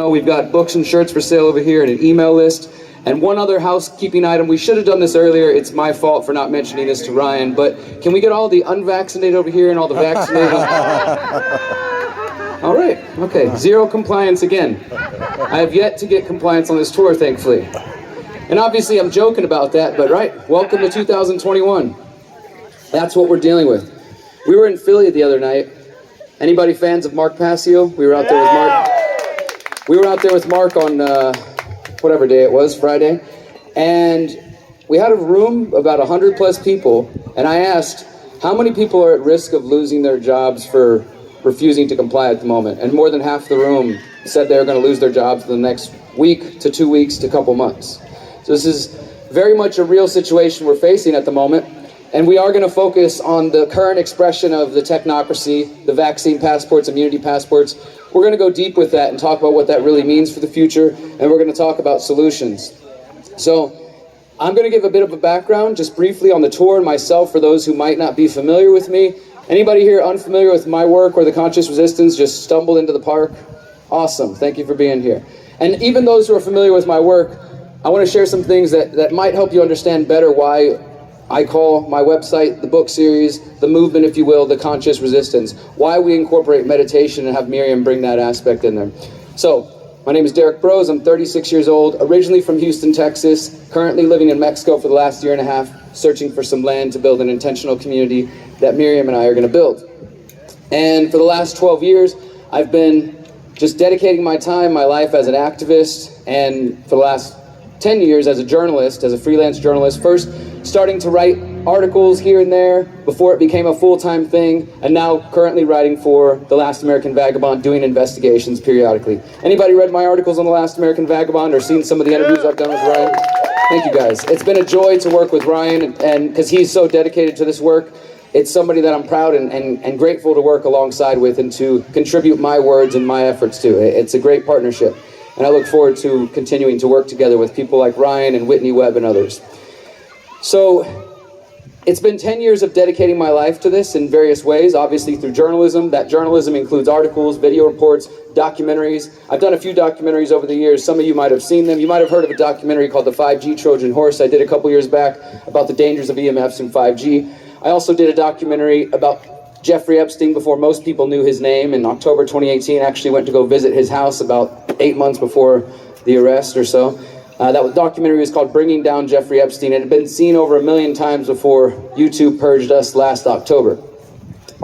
We've got books and shirts for sale over here and an email list. And one other housekeeping item. We should have done this earlier. It's my fault for not mentioning this to Ryan. But can we get all the unvaccinated over here and all the vaccinated? All right. Okay. Zero compliance again. I have yet to get compliance on this tour, thankfully. And obviously I'm joking about that, but right. Welcome to 2021. That's what we're dealing with. We were in Philly the other night. Anybody fans of Mark Passio? We were out there with Mark. We were out there with Mark on whatever day it was, Friday, and we had a room about 100 plus people, and I asked, how many people are at risk of losing their jobs for refusing to comply at the moment? And more than half the room said they were going to lose their jobs in the next week to 2 weeks to couple months. So this is very much a real situation we're facing at the moment, and we are going to focus on the current expression of the technocracy, the vaccine passports, immunity passports. We're going to go deep with that and talk about what that really means for the future, and we're going to talk about solutions. So I'm going to give a bit of a background, just briefly, on the tour and myself for those who might not be familiar with me. Anybody here unfamiliar with my work or the Conscious Resistance just stumbled into the park? Awesome. Thank you for being here. And even those who are familiar with my work, I want to share some things that might help you understand better why I call my website, the book series, the movement, if you will, the Conscious Resistance. Why we incorporate meditation and have Miriam bring that aspect in there. So, my name is Derrick Broze. I'm 36 years old, originally from Houston, Texas, currently living in Mexico for the last year and a half, searching for some land to build an intentional community that Miriam and I are going to build. And for the last 12 years, I've been just dedicating my time, my life as an activist, and for the last 10 years as a journalist, as a freelance journalist, first starting to write articles here and there before it became a full-time thing, and now currently writing for The Last American Vagabond, doing investigations periodically. Anybody read my articles on The Last American Vagabond or seen some of the interviews I've done with Ryan? Thank you guys. It's been a joy to work with Ryan, and because he's so dedicated to this work, it's somebody that I'm proud and grateful to work alongside with and to contribute my words and my efforts to. It's a great partnership, and I look forward to continuing to work together with people like Ryan and Whitney Webb and others. So, it's been 10 years of dedicating my life to this in various ways, obviously through journalism. That journalism includes articles, video reports, documentaries. I've done a few documentaries over the years. Some of you might have seen them. You might have heard of a documentary called The 5G Trojan Horse I did a couple years back about the dangers of EMFs and 5G. I also did a documentary about Jeffrey Epstein before most people knew his name. In October 2018, I actually went to go visit his house about 8 months before the arrest or so. That documentary was called Bringing Down Jeffrey Epstein. It had been seen over 1 million times before YouTube purged us last October.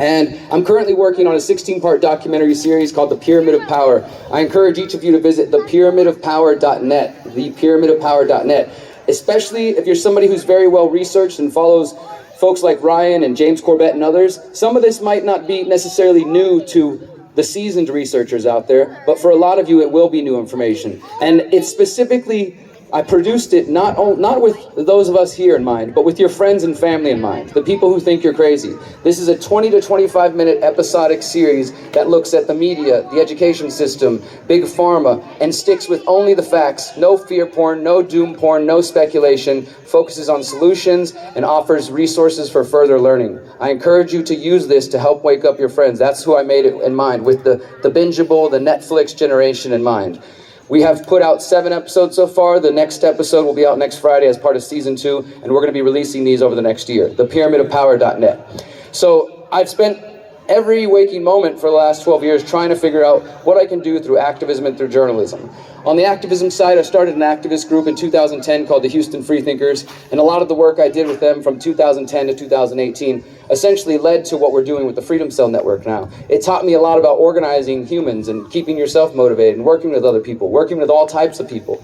And I'm currently working on a 16-part documentary series called The Pyramid of Power. I encourage each of you to visit thepyramidofpower.net, thepyramidofpower.net, especially if you're somebody who's very well researched and follows folks like Ryan and James Corbett and others. Some of this might not be necessarily new to the seasoned researchers out there, but for a lot of you it will be new information. And it's specifically, I produced it not with those of us here in mind, but with your friends and family in mind, the people who think you're crazy. This is a 20 to 25 minute episodic series that looks at the media, the education system, big pharma, and sticks with only the facts. No fear porn, no doom porn, no speculation, focuses on solutions and offers resources for further learning. I encourage you to use this to help wake up your friends. That's who I made it in mind, with the bingeable, the Netflix generation in mind. We have put out 7 episodes so far. The next episode will be out next Friday as part of season 2, and we're going to be releasing these over the next year. Thepyramidofpower.net. So I've spent every waking moment for the last 12 years trying to figure out what I can do through activism and through journalism. On the activism side, I started an activist group in 2010 called the Houston Freethinkers, and a lot of the work I did with them from 2010 to 2018 essentially led to what we're doing with the Freedom Cell Network now. It taught me a lot about organizing humans and keeping yourself motivated and working with other people, working with all types of people.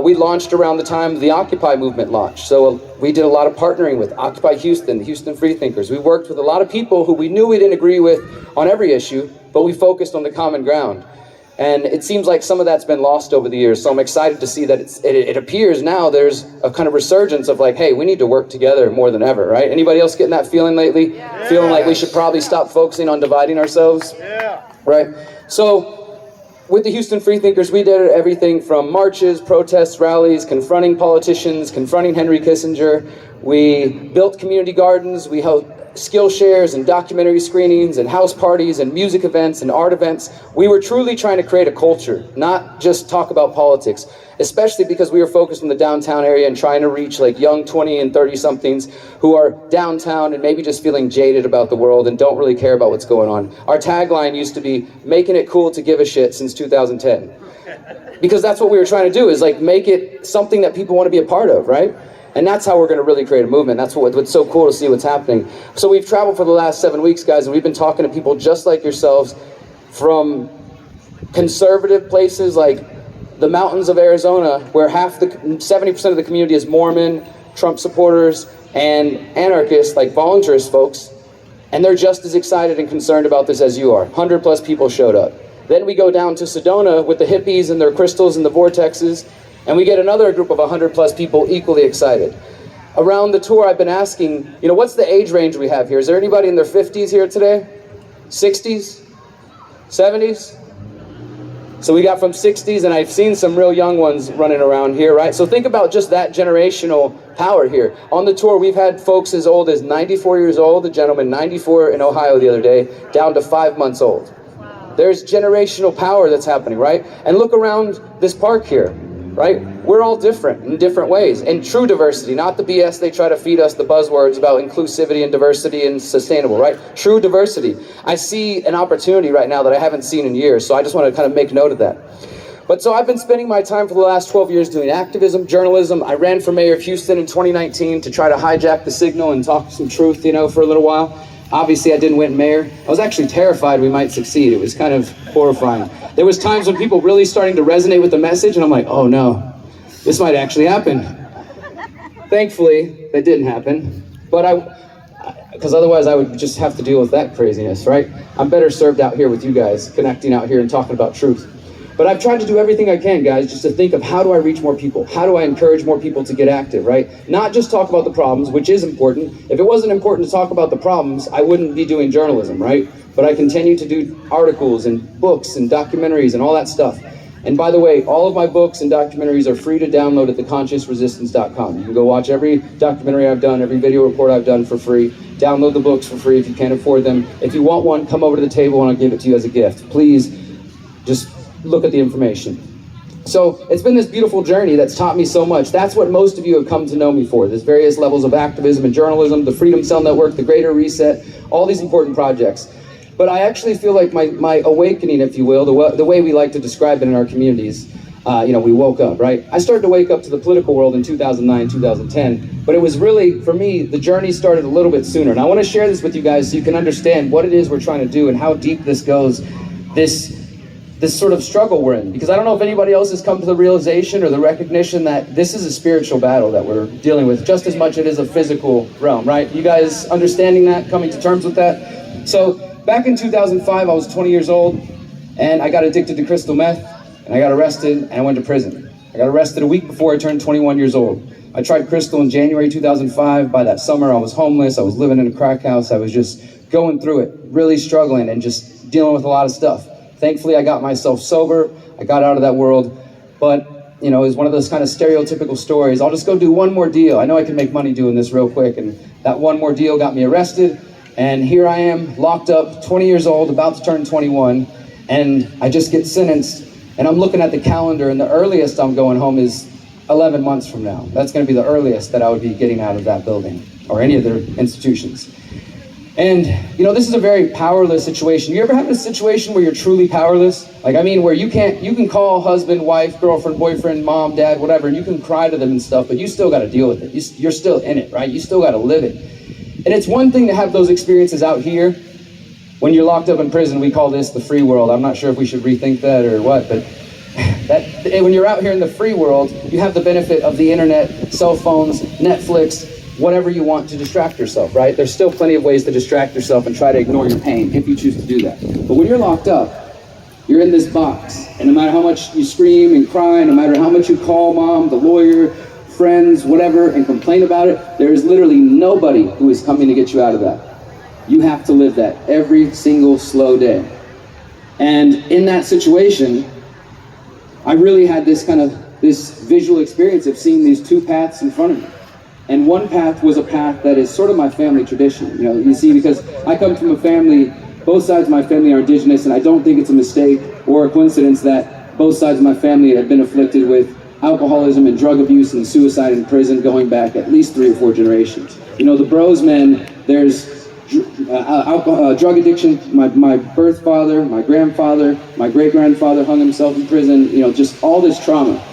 We launched around the time the Occupy movement launched, so we did a lot of partnering with Occupy Houston, the Houston Freethinkers. We worked with a lot of people who we knew we didn't agree with on every issue, but we focused on the common ground. And it seems like some of that's been lost over the years, so I'm excited to see that it appears now there's a kind of resurgence of like, hey, we need to work together more than ever, right? Anybody else getting that feeling lately? Yeah. Feeling like we should probably stop focusing on dividing ourselves? Yeah. Right? So, with the Houston Freethinkers, we did everything from marches, protests, rallies, confronting politicians, confronting Henry Kissinger. We built community gardens. We skill shares and documentary screenings and house parties and music events and art events. We were truly trying to create a culture, not just talk about politics, especially because we were focused on the downtown area and trying to reach like young 20 and 30 somethings who are downtown and maybe just feeling jaded about the world and don't really care about what's going on. Our tagline used to be making it cool to give a shit since 2010. Because that's what we were trying to do, is like make it something that people want to be a part of, right? And that's how we're going to really create a movement. That's what's so cool to see what's happening. So we've traveled for the last 7 weeks, guys, and we've been talking to people just like yourselves from conservative places like the mountains of Arizona, where 70% of the community is Mormon, Trump supporters, and anarchists, like voluntarist folks, and they're just as excited and concerned about this as you are. 100 plus people showed up. Then we go down to Sedona with the hippies and their crystals and the vortexes, and we get another group of 100 plus people equally excited. Around the tour, I've been asking, what's the age range we have here? Is there anybody in their 50s here today? 60s? 70s? So we got from 60s, and I've seen some real young ones running around here, right? So think about just that generational power here. On the tour, we've had folks as old as 94 years old, a gentleman 94 in Ohio the other day, down to 5 months old. There's generational power that's happening, right? And look around this park here, right? We're all different in different ways. And true diversity, not the BS they try to feed us, the buzzwords about inclusivity and diversity and sustainable, right? True diversity. I see an opportunity right now that I haven't seen in years, so I just want to kind of make note of that. But so I've been spending my time for the last 12 years doing activism, journalism. I ran for mayor of Houston in 2019 to try to hijack the signal and talk some truth, for a little while. Obviously, I didn't win mayor. I was actually terrified we might succeed. It was kind of horrifying. There was times when people really starting to resonate with the message, and I'm like, oh no, this might actually happen. Thankfully, that didn't happen. But because otherwise I would just have to deal with that craziness, right? I'm better served out here with you guys, connecting out here and talking about truth. But I've tried to do everything I can, guys, just to think of how do I reach more people? How do I encourage more people to get active, right? Not just talk about the problems, which is important. If it wasn't important to talk about the problems, I wouldn't be doing journalism, right? But I continue to do articles and books and documentaries and all that stuff. And by the way, all of my books and documentaries are free to download at theconsciousresistance.com. You can go watch every documentary I've done, every video report I've done for free. Download the books for free if you can't afford them. If you want one, come over to the table and I'll give it to you as a gift. Please, just look at the information. So it's been this beautiful journey that's taught me so much. That's what most of you have come to know me for. There's various levels of activism and journalism, the Freedom Cell Network, the Greater Reset, all these important projects. But I actually feel like my awakening, if you will, the way we like to describe it in our communities, we woke up, right? I started to wake up to the political world in 2009, 2010, but it was really, for me, the journey started a little bit sooner. And I want to share this with you guys so you can understand what it is we're trying to do and how deep this goes, this sort of struggle we're in. Because I don't know if anybody else has come to the realization or the recognition that this is a spiritual battle that we're dealing with, just as much as it is a physical realm, right? You guys understanding that, coming to terms with that? So back in 2005, I was 20 years old, and I got addicted to crystal meth, and I got arrested, and I went to prison. I got arrested a week before I turned 21 years old. I tried crystal in January 2005. By that summer, I was homeless. I was living in a crack house. I was just going through it, really struggling and just dealing with a lot of stuff. Thankfully, I got myself sober. I got out of that world, but it was one of those kind of stereotypical stories. I'll just go do one more deal. I know I can make money doing this real quick, and that one more deal got me arrested, and here I am, locked up, 20 years old, about to turn 21, and I just get sentenced, and I'm looking at the calendar, and the earliest I'm going home is 11 months from now. That's going to be the earliest that I would be getting out of that building, or any of their institutions. And, this is a very powerless situation. You ever have a situation where you're truly powerless? Where you can call husband, wife, girlfriend, boyfriend, mom, dad, whatever, and you can cry to them and stuff, but you still got to deal with it. You're still in it, right? You still got to live it. And it's one thing to have those experiences out here. When you're locked up in prison, we call this the free world. I'm not sure if we should rethink that or what, but when you're out here in the free world, you have the benefit of the internet, cell phones, Netflix, whatever you want to distract yourself, right? There's still plenty of ways to distract yourself and try to ignore your pain if you choose to do that. But when you're locked up, you're in this box, and no matter how much you scream and cry, no matter how much you call mom, the lawyer, friends, whatever, and complain about it, there is literally nobody who is coming to get you out of that. You have to live that every single slow day. And in that situation, I really had this visual experience of seeing these two paths in front of me. And one path was a path that is sort of my family tradition. You know, you see, because I come from a family, both sides of my family are indigenous, and I don't think it's a mistake or a coincidence that both sides of my family have been afflicted with alcoholism and drug abuse and suicide in prison going back at least 3 or 4 generations. You know, the Broze men, there's drug addiction. My birth father, my grandfather, my great-grandfather hung himself in prison, you know, just all this trauma.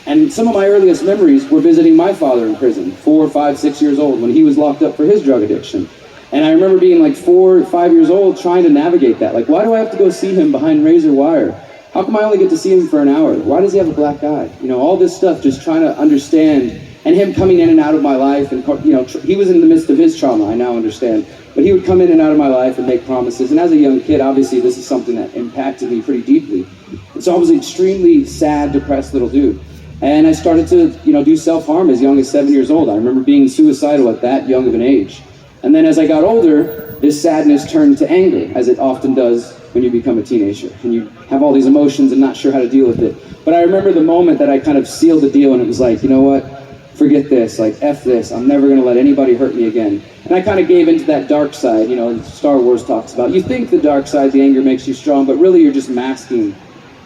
And some of my earliest memories were visiting my father in prison, 4, 5, 6 years old, when he was locked up for his drug addiction. And I remember being like 4 or 5 years old trying to navigate that. Like, why do I have to go see him behind razor wire? How come I only get to see him for an hour? Why does he have a black eye? You know, all this stuff, just trying to understand, and him coming in and out of my life, and, you know, he was in the midst of his trauma, I now understand. But he would come in and out of my life and make promises. And as a young kid, obviously, this is something that impacted me pretty deeply. And so I was an extremely sad, depressed little dude. And I started to, you know, do self-harm as young as 7 years old. I remember being suicidal at that young of an age. And then as I got older, this sadness turned to anger, as it often does when you become a teenager. And you have all these emotions and not sure how to deal with it. But I remember the moment that I kind of sealed the deal, and it was like, you know what? Forget this, like, F this. I'm never going to let anybody hurt me again. And I kind of gave into that dark side, you know, Star Wars talks about. You think the dark side, the anger makes you strong, but really you're just masking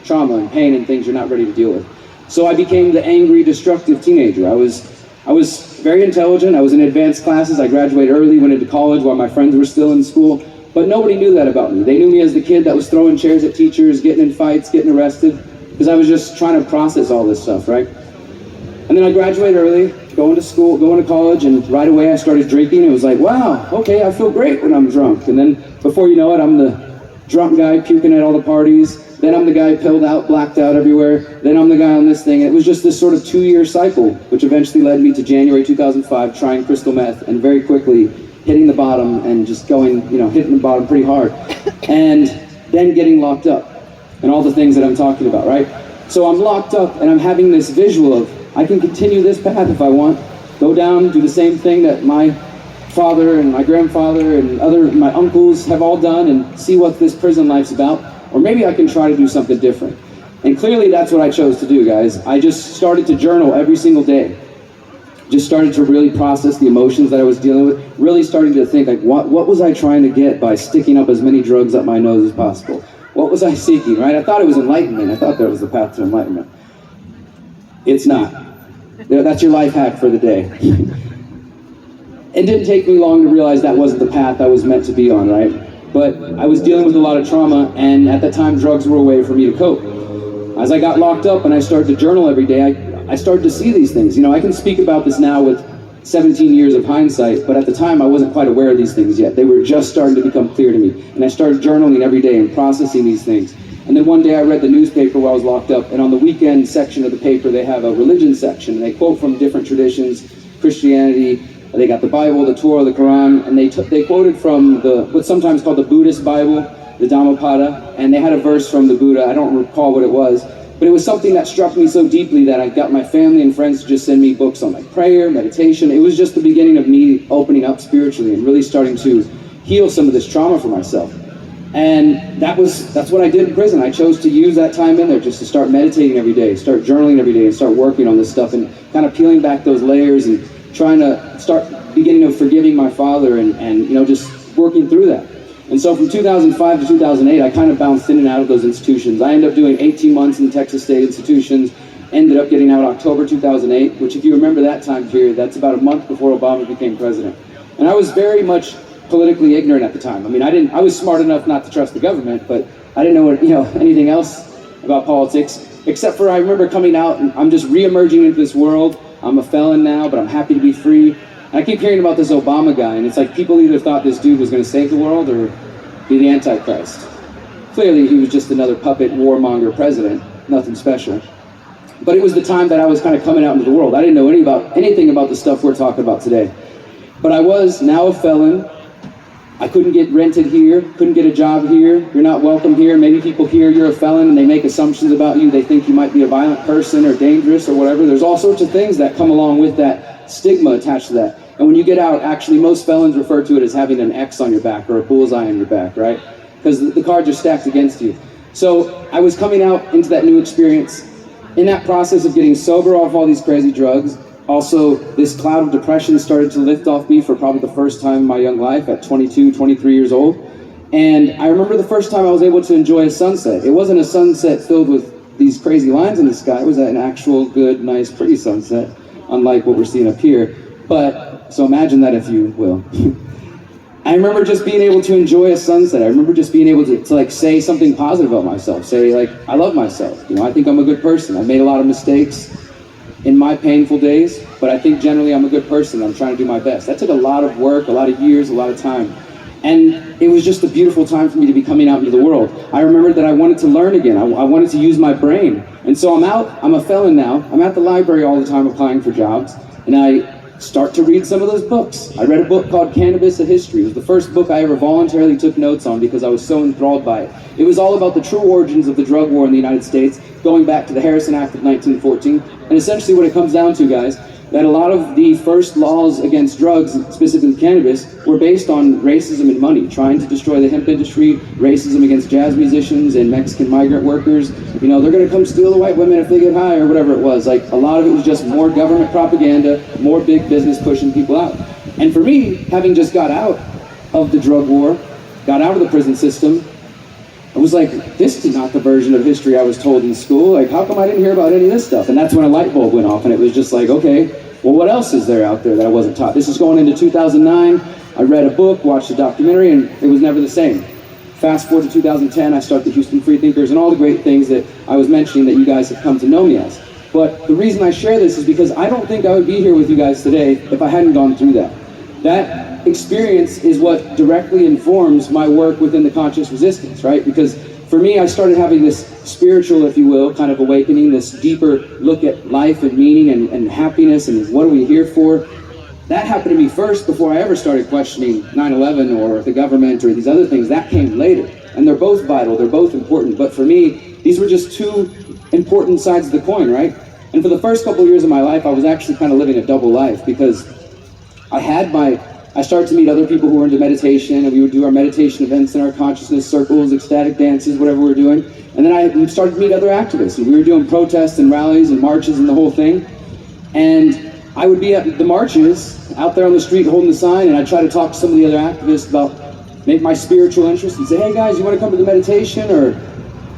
trauma and pain and things you're not ready to deal with. So I became the angry, destructive teenager. I was very intelligent. I was in advanced classes. I graduated early, went into college while my friends were still in school. But nobody knew that about me. They knew me as the kid that was throwing chairs at teachers, getting in fights, getting arrested, because I was just trying to process all this stuff, right? And then I graduated early, going to school, going to college, and right away I started drinking. It was like, wow, okay, I feel great when I'm drunk. And then before you know it, I'm the drunk guy puking at all the parties. Then I'm the guy pilled out, blacked out everywhere. Then I'm the guy on this thing. And it was just this sort of 2-year cycle, which eventually led me to January 2005, trying crystal meth, and very quickly hitting the bottom and just going, you know, hitting the bottom pretty hard. And then getting locked up and all the things that I'm talking about, right? So I'm locked up and I'm having this visual of, I can continue this path if I want, go down, do the same thing that my father and my grandfather and my uncles have all done, and see what this prison life's about. Or maybe I can try to do something different. And clearly that's what I chose to do, guys. I just started to journal every single day. Just started to really process the emotions that I was dealing with. Really starting to think, like, what was I trying to get by sticking up as many drugs up my nose as possible? What was I seeking, right? I thought it was enlightenment. I thought that was the path to enlightenment. It's not. That's your life hack for the day. It didn't take me long to realize that wasn't the path I was meant to be on, right? But I was dealing with a lot of trauma, and at the time, drugs were a way for me to cope. As I got locked up and I started to journal every day, I started to see these things. You know, I can speak about this now with 17 years of hindsight, but at the time, I wasn't quite aware of these things yet. They were just starting to become clear to me. And I started journaling every day and processing these things. And then one day I read the newspaper while I was locked up, and on the weekend section of the paper, they have a religion section, and they quote from different traditions, Christianity. They got the Bible, the Torah, the Quran, and they quoted from what's sometimes called the Buddhist Bible, the Dhammapada, and they had a verse from the Buddha. I don't recall what it was, but it was something that struck me so deeply that I got my family and friends to just send me books on like prayer, meditation. It was just the beginning of me opening up spiritually and really starting to heal some of this trauma for myself. And that's what I did in prison. I chose to use that time in there just to start meditating every day, start journaling every day, and start working on this stuff and kind of peeling back those layers and trying to start beginning of forgiving my father and you know, just working through that. And so from 2005 to 2008, I kind of bounced in and out of those institutions. I ended up doing 18 months in Texas State institutions, ended up getting out October 2008, which if you remember that time period, that's about a month before Obama became president. And I was very much politically ignorant at the time. I mean, I was smart enough not to trust the government, but I didn't know anything else about politics, except for I remember coming out and I'm just re-emerging into this world. I'm a felon now, but I'm happy to be free. And I keep hearing about this Obama guy, and it's like people either thought this dude was going to save the world or be the Antichrist. Clearly, he was just another puppet warmonger president, nothing special. But it was the time that I was kind of coming out into the world. I didn't know anything about the stuff we're talking about today. But I was now a felon. I couldn't get rented here, couldn't get a job here. You're not welcome here. Maybe people hear you're a felon and they make assumptions about you. They think you might be a violent person or dangerous or whatever. There's all sorts of things that come along with that stigma attached to that. And when you get out, actually most felons refer to it as having an X on your back or a bullseye on your back, right? Because the cards are stacked against you. So I was coming out into that new experience. In that process of getting sober off all these crazy drugs, Also, this cloud of depression started to lift off me for probably the first time in my young life at 22, 23 years old. And I remember the first time I was able to enjoy a sunset. It wasn't a sunset filled with these crazy lines in the sky. It was an actual good, nice, pretty sunset, unlike what we're seeing up here. But, so imagine that if you will. I remember just being able to enjoy a sunset. I remember just being able to like say something positive about myself. Say like, I love myself. You know, I think I'm a good person. I've made a lot of mistakes in my painful days, but I think generally I'm a good person. I'm trying to do my best. That took a lot of work, a lot of years, a lot of time. And it was just a beautiful time for me to be coming out into the world. I remembered that I wanted to learn again. I wanted to use my brain. And so I'm out, I'm a felon now. I'm at the library all the time applying for jobs. And I start to read some of those books. I read a book called Cannabis: A History. It was the first book I ever voluntarily took notes on because I was so enthralled by it. It was all about the true origins of the drug war in the United States, going back to the Harrison Act of 1914. And essentially what it comes down to, guys, that a lot of the first laws against drugs, specifically cannabis, were based on racism and money, trying to destroy the hemp industry, racism against jazz musicians and Mexican migrant workers. You know, they're gonna come steal the white women if they get high or whatever it was. Like, a lot of it was just more government propaganda, more big business pushing people out. And for me, having just got out of the drug war, got out of the prison system, I was like, this is not the version of history I was told in school. Like, how come I didn't hear about any of this stuff? And that's when a light bulb went off, and it was just like, okay, well, what else is there out there that I wasn't taught? This is going into 2009. I read a book, watched a documentary, and it was never the same. Fast forward to 2010, I start the Houston Freethinkers and all the great things that I was mentioning that you guys have come to know me as. But the reason I share this is because I don't think I would be here with you guys today if I hadn't gone through that. That experience is what directly informs my work within the conscious resistance, right? Because for me, I started having this spiritual, if you will, kind of awakening, this deeper look at life and meaning and happiness and what are we here for. That happened to me first before I ever started questioning 9/11 or the government or these other things. That came later. And they're both vital, they're both important. But for me, these were just two important sides of the coin, right? And for the first couple of years of my life, I was actually kind of living a double life because I started to meet other people who were into meditation, and we would do our meditation events in our consciousness circles, ecstatic dances, whatever we were doing. And then I started to meet other activists, and we were doing protests and rallies and marches and the whole thing. And I would be at the marches, out there on the street holding the sign, and I'd try to talk to some of the other activists about maybe my spiritual interest and say, hey guys, you want to come to the meditation? Or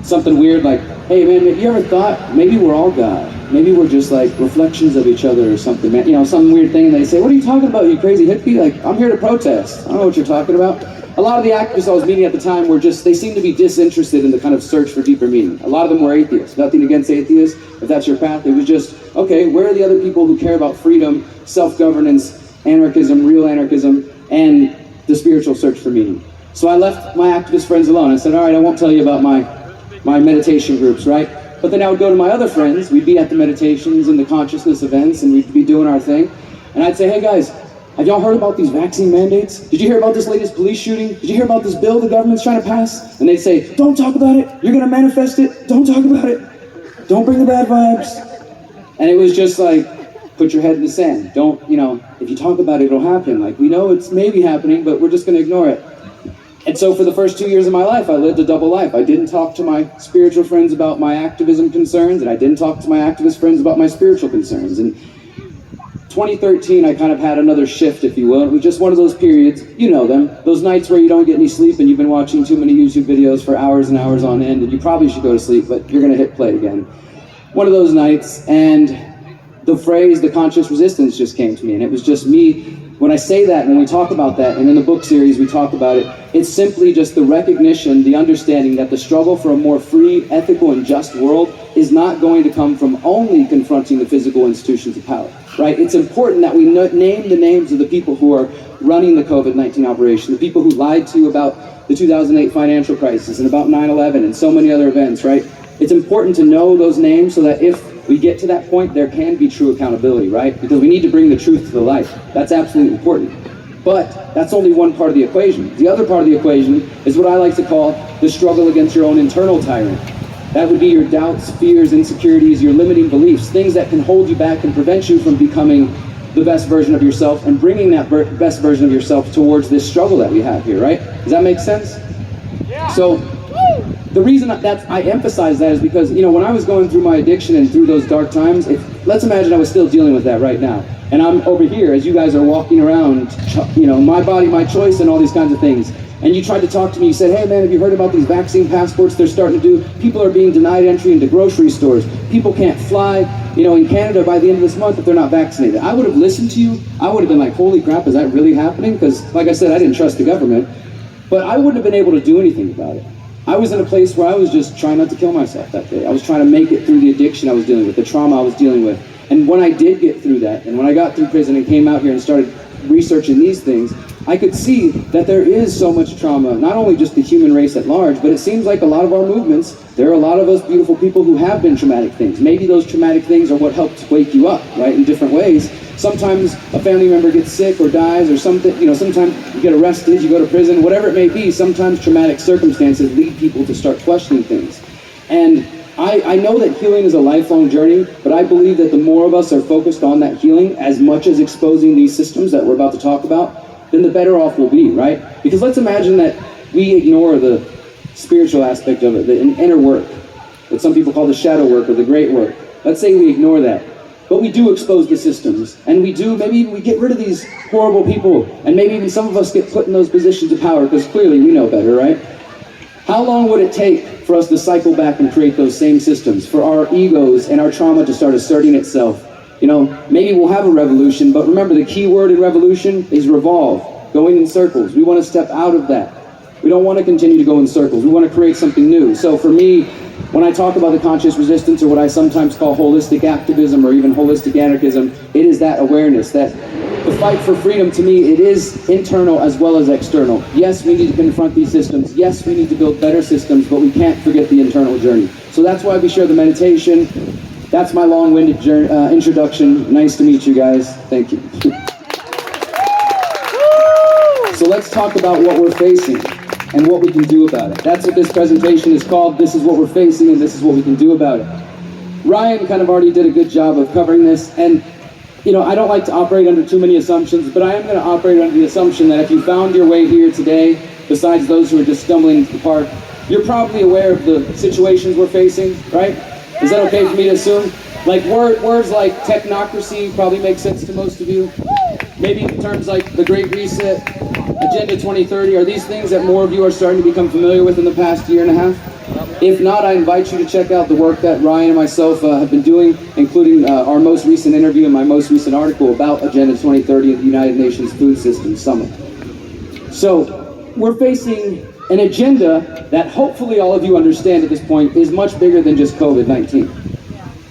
something weird like, hey man, have you ever thought maybe we're all God? Maybe we're just like reflections of each other or something, man. You know, some weird thing, and they say, what are you talking about, you crazy hippie? Like, I'm here to protest. I don't know what you're talking about. A lot of the activists I was meeting at the time were just, they seemed to be disinterested in the kind of search for deeper meaning. A lot of them were atheists. Nothing against atheists, if that's your path. It was just, okay, where are the other people who care about freedom, self-governance, anarchism, real anarchism, and the spiritual search for meaning? So I left my activist friends alone. I said, all right, I won't tell you about my meditation groups, right? But then I would go to my other friends, we'd be at the meditations and the consciousness events, and we'd be doing our thing. And I'd say, hey guys, have y'all heard about these vaccine mandates? Did you hear about this latest police shooting? Did you hear about this bill the government's trying to pass? And they'd say, don't talk about it, you're gonna manifest it, don't talk about it. Don't bring the bad vibes. And it was just like, put your head in the sand. Don't, you know, if you talk about it, it'll happen. Like, we know it's maybe happening, but we're just gonna ignore it. And so for the first 2 years of my life, I lived a double life. I didn't talk to my spiritual friends about my activism concerns, and I didn't talk to my activist friends about my spiritual concerns. And 2013, I kind of had another shift, if you will. It was just one of those periods, you know them, those nights where you don't get any sleep and you've been watching too many YouTube videos for hours and hours on end, and you probably should go to sleep, but you're gonna hit play again. One of those nights, and the phrase, the conscious resistance, just came to me, and it was just me. When I say that, when we talk about that, and in the book series we talk about it, it's simply just the recognition, the understanding that the struggle for a more free, ethical, and just world is not going to come from only confronting the physical institutions of power, right? It's important that we name the names of the people who are running the COVID-19 operation, the people who lied to you about the 2008 financial crisis and about 9/11 and so many other events, right? It's important to know those names so that if we get to that point, there can be true accountability, right? Because we need to bring the truth to the light. That's absolutely important. But that's only one part of the equation. The other part of the equation is what I like to call the struggle against your own internal tyrant. That would be your doubts, fears, insecurities, your limiting beliefs, things that can hold you back and prevent you from becoming the best version of yourself and bringing that best version of yourself towards this struggle that we have here, right? Does that make sense? Yeah. So, the reason that I emphasize that is because, you know, when I was going through my addiction and through those dark times, let's imagine I was still dealing with that right now. And I'm over here as you guys are walking around, my body, my choice, and all these kinds of things. And you tried to talk to me, you said, hey man, have you heard about these vaccine passports they're starting to do? People are being denied entry into grocery stores. People can't fly, in Canada by the end of this month if they're not vaccinated. I would have listened to you. I would have been like, holy crap, is that really happening? Because like I said, I didn't trust the government. But I wouldn't have been able to do anything about it. I was in a place where I was just trying not to kill myself that day. I was trying to make it through the addiction I was dealing with, the trauma I was dealing with. And when I did get through that, and when I got through prison and came out here and started researching these things, I could see that there is so much trauma, not only just the human race at large, but it seems like a lot of our movements, there are a lot of us beautiful people who have been traumatic things. Maybe those traumatic things are what helped wake you up, right, in different ways. Sometimes a family member gets sick or dies or something, sometimes you get arrested, you go to prison, whatever it may be, sometimes traumatic circumstances lead people to start questioning things. And I know that healing is a lifelong journey, but I believe that the more of us are focused on that healing, as much as exposing these systems that we're about to talk about, then the better off we'll be, right? Because let's imagine that we ignore the spiritual aspect of it, the inner work, that some people call the shadow work or the great work. Let's say we ignore that. But we do expose the systems, and maybe even we get rid of these horrible people, and maybe even some of us get put in those positions of power, because clearly we know better, right? How long would it take for us to cycle back and create those same systems, for our egos and our trauma to start asserting itself? Maybe we'll have a revolution, but remember the key word in revolution is revolve, going in circles. We want to step out of that. We don't want to continue to go in circles. We want to create something new. So for me, when I talk about the conscious resistance, or what I sometimes call holistic activism or even holistic anarchism, it is that awareness that the fight for freedom, to me, it is internal as well as external. Yes, we need to confront these systems. Yes, we need to build better systems, but we can't forget the internal journey. So that's why we share the meditation. That's my long-winded introduction. Nice to meet you guys. Thank you. So let's talk about what we're facing and what we can do about it. That's what this presentation is called. This is what we're facing, and this is what we can do about it. Ryan kind of already did a good job of covering this, and I don't like to operate under too many assumptions, but I am going to operate under the assumption that if you found your way here today, besides those who are just stumbling into the park, you're probably aware of the situations we're facing, right? Is that okay for me to assume? Like words like technocracy probably make sense to most of you. Maybe terms like the Great Reset, Agenda 2030, are these things that more of you are starting to become familiar with in the past year and a half? If not, I invite you to check out the work that Ryan and myself have been doing, including our most recent interview and my most recent article about Agenda 2030 at the United Nations Food Systems Summit. So we're facing an agenda that hopefully all of you understand at this point is much bigger than just COVID-19.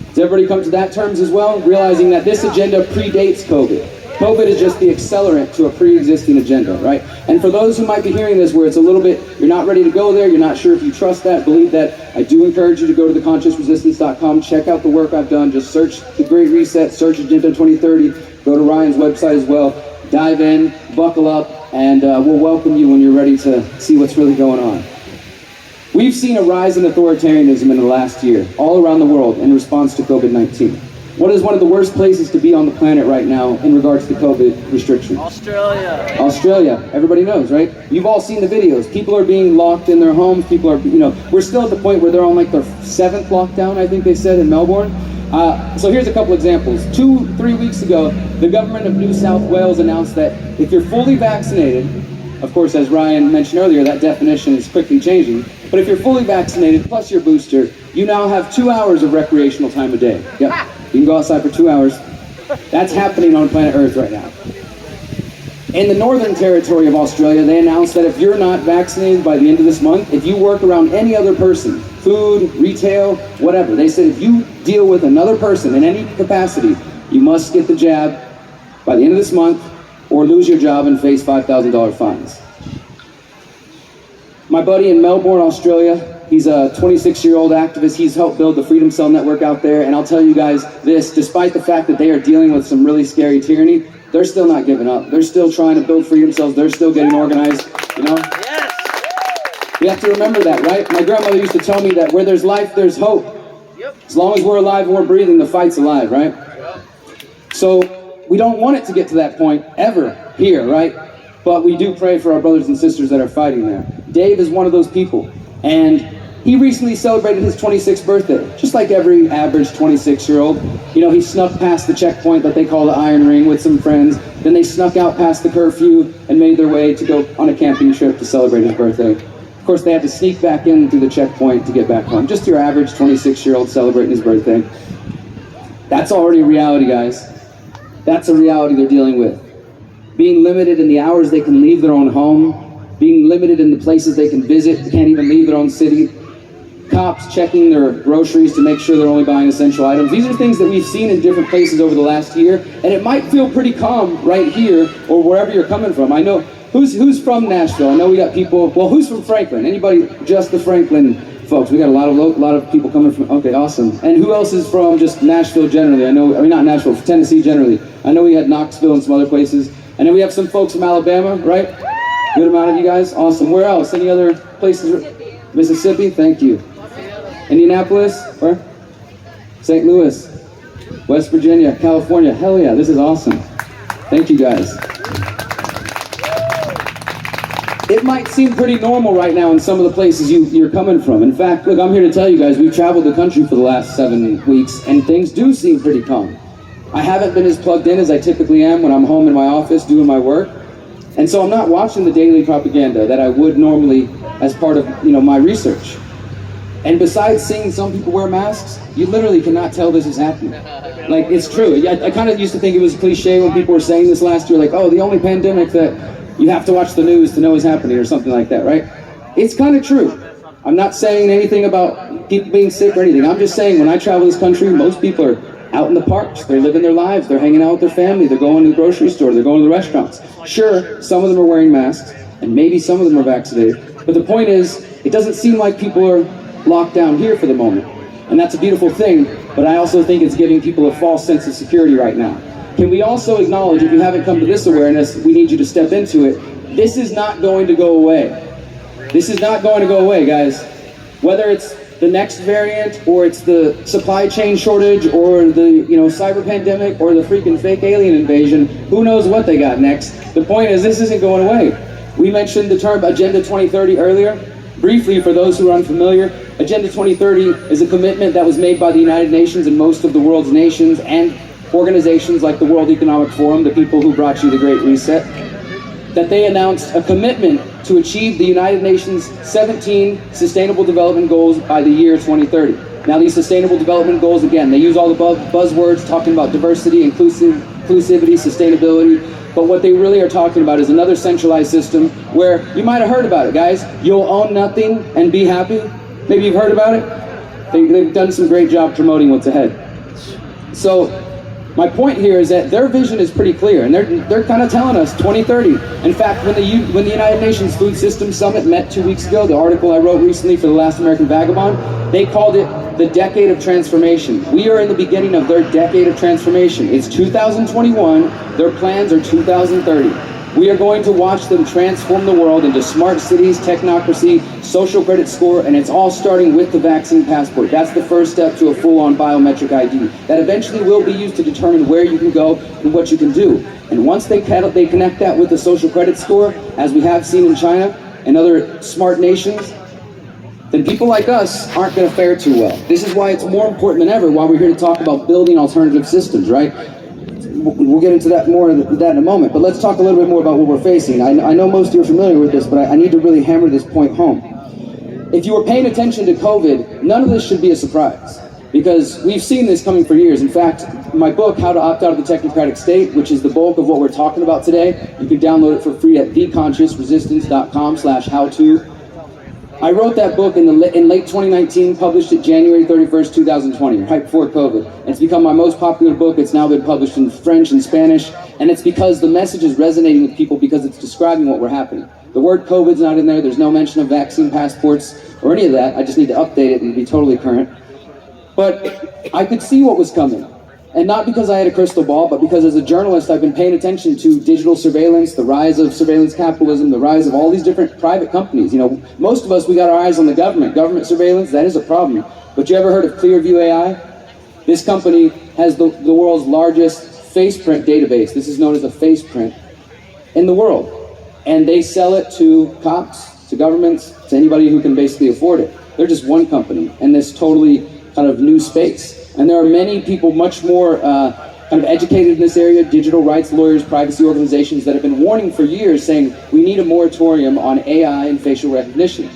Does everybody come to that terms as well? Realizing that this agenda predates COVID. COVID is just the accelerant to a pre-existing agenda, right? And for those who might be hearing this where it's a little bit, you're not ready to go there, you're not sure if you trust that, believe that, I do encourage you to go to theconsciousresistance.com, check out the work I've done, just search The Great Reset, search Agenda 2030, go to Ryan's website as well, dive in, buckle up, and we'll welcome you when you're ready to see what's really going on. We've seen a rise in authoritarianism in the last year, all around the world, in response to COVID-19. What is one of the worst places to be on the planet right now in regards to COVID restrictions? Australia. Australia. Everybody knows, right? You've all seen the videos. People are being locked in their homes. People are, we're still at the point where they're on like their 7th lockdown, I think they said, in Melbourne. So here's a couple examples. 2-3 weeks ago, the government of New South Wales announced that if you're fully vaccinated, of course, as Ryan mentioned earlier, that definition is quickly changing, but if you're fully vaccinated plus your booster, you now have 2 hours of recreational time a day. Yep. You can go outside for 2 hours. That's happening on planet Earth right now. In the Northern Territory of Australia, they announced that if you're not vaccinated by the end of this month, if you work around any other person, food, retail, whatever, they said if you deal with another person in any capacity, you must get the jab by the end of this month or lose your job and face $5,000 fines. My buddy in Melbourne, Australia, he's a 26-year-old activist. He's helped build the Freedom Cell network out there, and I'll tell you guys this, despite the fact that they are dealing with some really scary tyranny, they're still not giving up. They're still trying to build freedom cells. They're still getting organized, Yes. We have to remember that, right? My grandmother used to tell me that where there's life, there's hope. Yep. As long as we're alive and we're breathing, the fight's alive, right? Yep. So we don't want it to get to that point ever here, right? But we do pray for our brothers and sisters that are fighting there. Dave is one of those people. And He recently celebrated his 26th birthday, just like every average 26-year-old. You know, he snuck past the checkpoint that they call the Iron Ring with some friends. Then they snuck out past the curfew and made their way to go on a camping trip to celebrate his birthday. Of course, they had to sneak back in through the checkpoint to get back home. Just your average 26-year-old celebrating his birthday. That's already a reality, guys. That's a reality they're dealing with. Being limited in the hours they can leave their own home, being limited in the places they can visit, they can't even leave their own city. Cops checking their groceries to make sure they're only buying essential items. These are things that we've seen in different places over the last year, and it might feel pretty calm right here or wherever you're coming from. I know, who's from Nashville? I know we got people, well, who's from Franklin? Anybody? Just the Franklin folks. We got a lot of people coming from, okay, awesome. And who else is from just Nashville generally? I mean not Nashville, Tennessee generally. I know we had Knoxville and some other places. And then we have some folks from Alabama, right? Good amount of you guys, awesome. Where else? Any other places? Mississippi, thank you. Indianapolis, where? St. Louis, West Virginia, California. Hell yeah, this is awesome. Thank you guys. It might seem pretty normal right now in some of the places you're coming from. In fact, look, I'm here to tell you guys, we've traveled the country for the last 7 weeks, and things do seem pretty calm. I haven't been as plugged in as I typically am when I'm home in my office doing my work. And so I'm not watching the daily propaganda that I would normally as part of, my research. And besides seeing some people wear masks, you literally cannot tell this is happening. Like, it's true. I kind of used to think it was a cliche when people were saying this last year, like, oh, the only pandemic that you have to watch the news to know is happening or something like that, right? It's kind of true. I'm not saying anything about people being sick or anything. I'm just saying when I travel this country, most people are out in the parks, they're living their lives, they're hanging out with their family, they're going to the grocery store, they're going to the restaurants. Sure, some of them are wearing masks, and maybe some of them are vaccinated, but the point is, it doesn't seem like people are locked down here for the moment. And that's a beautiful thing, but I also think it's giving people a false sense of security right now. Can we also acknowledge, if you haven't come to this awareness, we need you to step into it, this is not going to go away. This is not going to go away, guys. Whether it's the next variant, or it's the supply chain shortage, or the cyber pandemic, or the freaking fake alien invasion, who knows what they got next. The point is, this isn't going away. We mentioned the term Agenda 2030 earlier. Briefly, for those who are unfamiliar, Agenda 2030 is a commitment that was made by the United Nations and most of the world's nations and organizations like the World Economic Forum, the people who brought you the Great Reset, that they announced a commitment to achieve the United Nations 17 Sustainable Development Goals by the year 2030. Now, these Sustainable Development Goals, again, they use all the buzzwords talking about diversity, inclusivity, sustainability, but what they really are talking about is another centralized system where, you might have heard about it, guys, you'll own nothing and be happy. Maybe you've heard about it? They've done some great job promoting what's ahead. So, my point here is that their vision is pretty clear, and they're kind of telling us 2030. In fact, when the United Nations Food Systems Summit met 2 weeks ago, the article I wrote recently for The Last American Vagabond, they called it the decade of transformation. We are in the beginning of their decade of transformation. It's 2021, their plans are 2030. We are going to watch them transform the world into smart cities, technocracy, social credit score, and it's all starting with the vaccine passport. That's the first step to a full-on biometric ID that eventually will be used to determine where you can go and what you can do. And once they connect that with the social credit score, as we have seen in China and other smart nations, then people like us aren't going to fare too well. This is why it's more important than ever why we're here to talk about building alternative systems, right? We'll get into that more in a moment, but let's talk a little bit more about what we're facing. I know most of you are familiar with this, but I need to really hammer this point home. If you were paying attention to COVID, none of this should be a surprise, because we've seen this coming for years. In fact, my book, How to Opt Out of the Technocratic State, which is the bulk of what we're talking about today, you can download it for free at theconsciousresistance.com/how-to. I wrote that book in late 2019, published it January 31st, 2020, right before COVID. And it's become my most popular book. It's now been published in French and Spanish, and it's because the message is resonating with people because it's describing what we're happening. The word COVID's not in there. There's no mention of vaccine passports or any of that. I just need to update it and be totally current. But I could see what was coming. And not because I had a crystal ball, but because as a journalist, I've been paying attention to digital surveillance, the rise of surveillance capitalism, the rise of all these different private companies. Most of us, we got our eyes on the government. Government surveillance, that is a problem. But you ever heard of Clearview AI? This company has the world's largest face print database. This is known as a face print in the world. And they sell it to cops, to governments, to anybody who can basically afford it. They're just one company in this totally kind of new space. And there are many people much more kind of educated in this area, digital rights lawyers, privacy organizations that have been warning for years saying we need a moratorium on AI and facial recognition.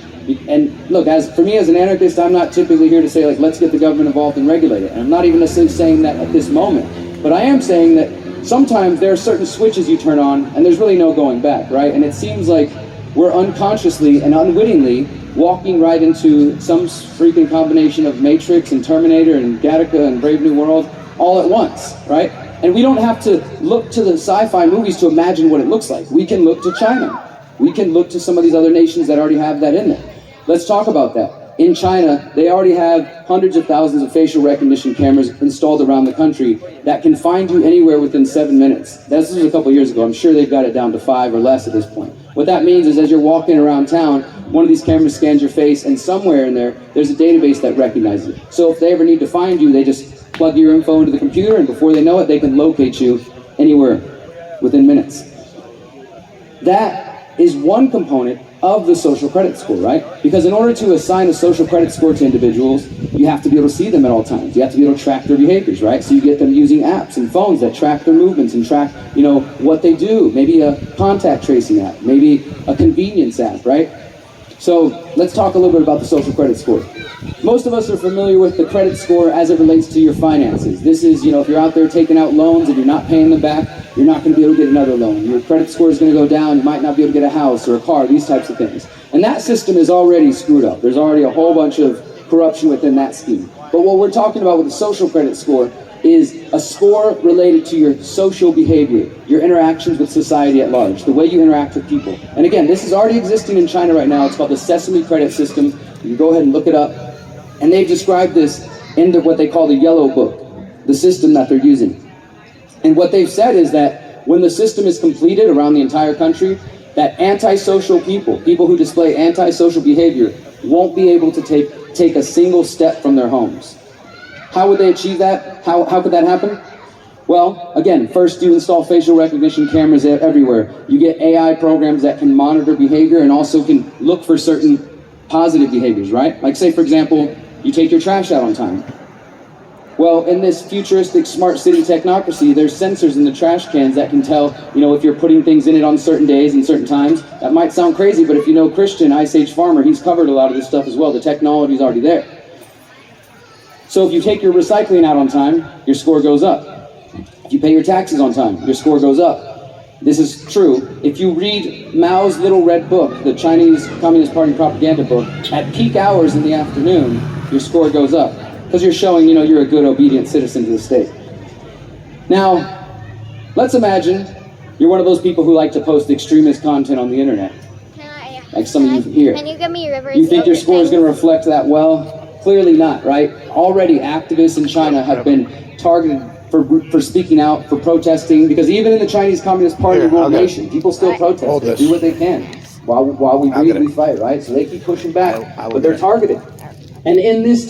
And look, for me as an anarchist, I'm not typically here to say like, let's get the government involved and regulate it. And I'm not even necessarily saying that at this moment. But I am saying that sometimes there are certain switches you turn on and there's really no going back, right? And it seems like we're unconsciously and unwittingly walking right into some freaking combination of Matrix and Terminator and Gattaca and Brave New World all at once, right? And we don't have to look to the sci-fi movies to imagine what it looks like. We can look to China. We can look to some of these other nations that already have that in there. Let's talk about that. In China, they already have hundreds of thousands of facial recognition cameras installed around the country that can find you anywhere within 7 minutes. This was a couple years ago. I'm sure they've got it down to 5 or less at this point. What that means is as you're walking around town, one of these cameras scans your face, and somewhere in there, there's a database that recognizes it. So if they ever need to find you, they just plug your info into the computer, and before they know it, they can locate you anywhere within minutes. That is one component of the social credit score, right? Because in order to assign a social credit score to individuals, you have to be able to see them at all times. You have to be able to track their behaviors, right? So you get them using apps and phones that track their movements and track, what they do. Maybe a contact tracing app, maybe a convenience app, right? So let's talk a little bit about the social credit score. Most of us are familiar with the credit score as it relates to your finances. This is, if you're out there taking out loans and you're not paying them back, you're not going to be able to get another loan. Your credit score is going to go down. You might not be able to get a house or a car, these types of things. And that system is already screwed up. There's already a whole bunch of corruption within that scheme. But what we're talking about with the social credit score is a score related to your social behavior, your interactions with society at large, the way you interact with people. And again, this is already existing in China right now. It's called the Sesame Credit System. You can go ahead and look it up. And they've described this in what they call the Yellow Book, the system that they're using. And what they've said is that when the system is completed around the entire country, that antisocial people who display antisocial behavior, won't be able to take a single step from their homes. How would they achieve that? How could that happen? Well, again, first you install facial recognition cameras everywhere. You get AI programs that can monitor behavior and also can look for certain positive behaviors, right? Like say, for example, you take your trash out on time. Well, in this futuristic smart city technocracy, there's sensors in the trash cans that can tell, if you're putting things in it on certain days and certain times. That might sound crazy, but if you know Christian, Ice Age Farmer, he's covered a lot of this stuff as well. The technology's already there. So if you take your recycling out on time, your score goes up. If you pay your taxes on time, your score goes up. This is true. If you read Mao's Little Red Book, the Chinese Communist Party propaganda book, at peak hours in the afternoon, your score goes up. Because you're showing, you're a good, obedient citizen to the state. Now, let's imagine you're one of those people who like to post extremist content on the internet. Like some of you here. Can you give me reverse? You think your score is going to reflect that well? Clearly not, right? Already activists in China have been targeted for speaking out, for protesting, because even in the Chinese Communist Party ruled nation, people still protest. They do what they can. While we breathe, we fight, right? So they keep pushing back, but they're targeted. And in this